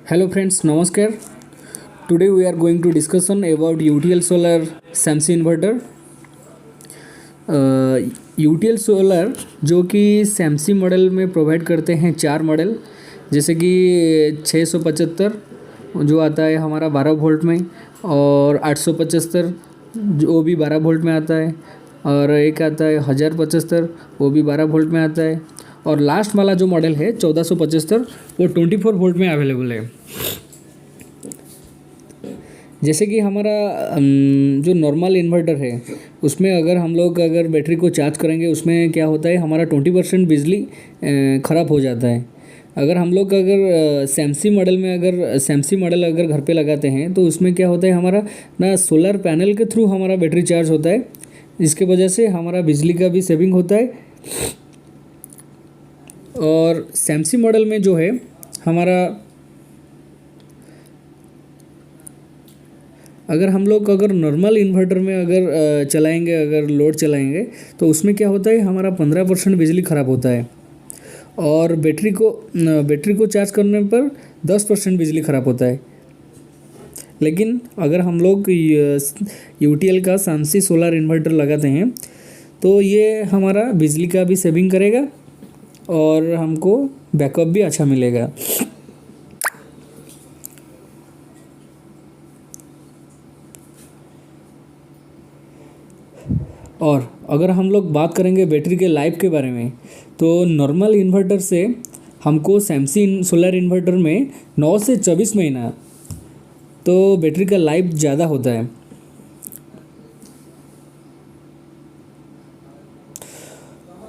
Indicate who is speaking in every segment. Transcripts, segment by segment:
Speaker 1: Hello friends, Namaskar. Today we are going to discussion about UTL Solar SAMSI inverter. UTL solar जो कि सैमसी model में provide करते हैं 4 model, जैसे कि 675 जो आता है हमारा 12 वोल्ट में, और 875 जो भी 12 वोल्ट में आता है, और एक आता है 1075 वो भी 12 वोल्ट में आता है, और लास्ट वाला जो मॉडल है 1475 वो 24 वोल्ट में अवेलेबल है। जैसे कि हमारा जो नॉर्मल इन्वर्टर है उसमें अगर बैटरी को चार्ज करेंगे उसमें क्या होता है, हमारा 20% बिजली ख़राब हो जाता है। अगर हम लोग सैमसी मॉडल अगर घर पे लगाते हैं तो उसमें क्या होता है, हमारा ना सोलर पैनल के थ्रू हमारा बैटरी चार्ज होता है, जिसके वजह से हमारा बिजली का भी सेविंग होता है। और सैमसी मॉडल में जो है हमारा, अगर नॉर्मल इन्वर्टर में अगर लोड चलाएंगे तो उसमें क्या होता है, हमारा 15% बिजली ख़राब होता है, और बैटरी को चार्ज करने पर 10% बिजली ख़राब होता है। लेकिन अगर हम लोग यूटीएल का सैमसी सोलर इन्वर्टर लगाते हैं तो ये हमारा बिजली का भी सेविंग करेगा और हमको बैकअप भी अच्छा मिलेगा। और अगर हम लोग बात करेंगे बैटरी के लाइफ के बारे में, तो नॉर्मल इन्वर्टर से हमको सैमसी सोलर इन्वर्टर में 9 से 24 महीना तो बैटरी का लाइफ ज़्यादा होता है।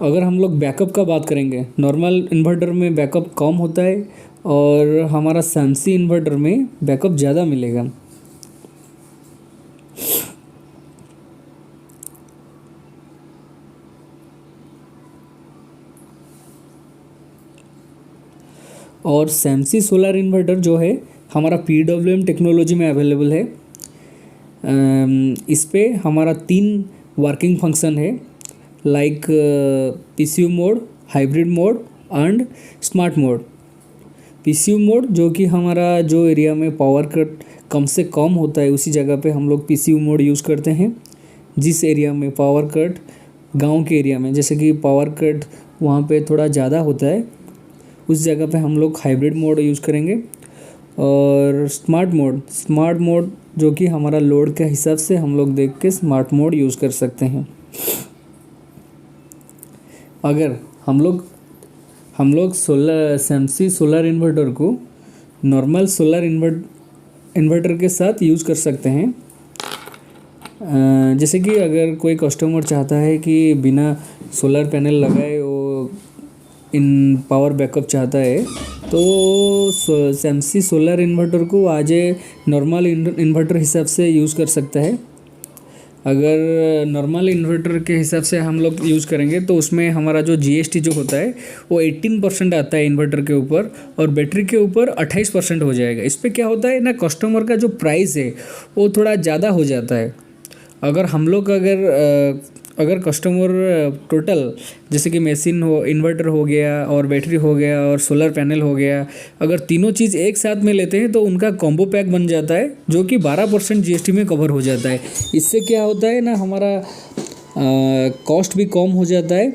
Speaker 1: अगर हम लोग बैकअप का बात करेंगे, नॉर्मल इन्वर्टर में बैकअप कम होता है और हमारा सैमसी इन्वर्टर में बैकअप ज़्यादा मिलेगा। और सैमसी सोलर इन्वर्टर जो है हमारा PWM टेक्नोलॉजी में अवेलेबल है। इस पे हमारा 3 वर्किंग फंक्शन है, like PCU mode, hybrid mode and smart mode. PCU mode जो कि हमारा जो एरिया में पावर कट कम से कम होता है उसी जगह पे हम लोग PCU मोड यूज़ करते हैं। जिस एरिया में पावर कट, गांव के एरिया में जैसे कि पावर कट वहाँ पे थोड़ा ज़्यादा होता है, उस जगह पे हम लोग हाइब्रिड मोड यूज़ करेंगे। और स्मार्ट मोड जो कि हमारा लोड के हिसाब से हम लोग देख के स्मार्ट मोड यूज़ कर सकते हैं। अगर हम लोग सैमसी सोलर इन्वर्टर को नॉर्मल सोलर इन्वर्टर के साथ यूज़ कर सकते हैं। जैसे कि अगर कोई कस्टमर चाहता है कि बिना सोलर पैनल लगाए वो इन पावर बैकअप चाहता है, तो सैमसी सोलर इन्वर्टर को आज नॉर्मल इन्वर्टर हिसाब से यूज़ कर सकता है। अगर नॉर्मल इन्वर्टर के हिसाब से हम लोग यूज़ करेंगे तो उसमें हमारा जो GST जो होता है वो 18% आता है इन्वर्टर के ऊपर, और बैटरी के ऊपर 28% हो जाएगा। इस पर क्या होता है ना, कस्टमर का जो प्राइस है वो थोड़ा ज़्यादा हो जाता है। अगर हम लोग अगर कस्टमर टोटल जैसे कि मशीन हो, इन्वर्टर हो गया और बैटरी हो गया और सोलर पैनल हो गया, अगर तीनों चीज़ एक साथ में लेते हैं तो उनका कॉम्बो पैक बन जाता है जो कि 12% GST में कवर हो जाता है। इससे क्या होता है ना, हमारा कॉस्ट भी कम हो जाता है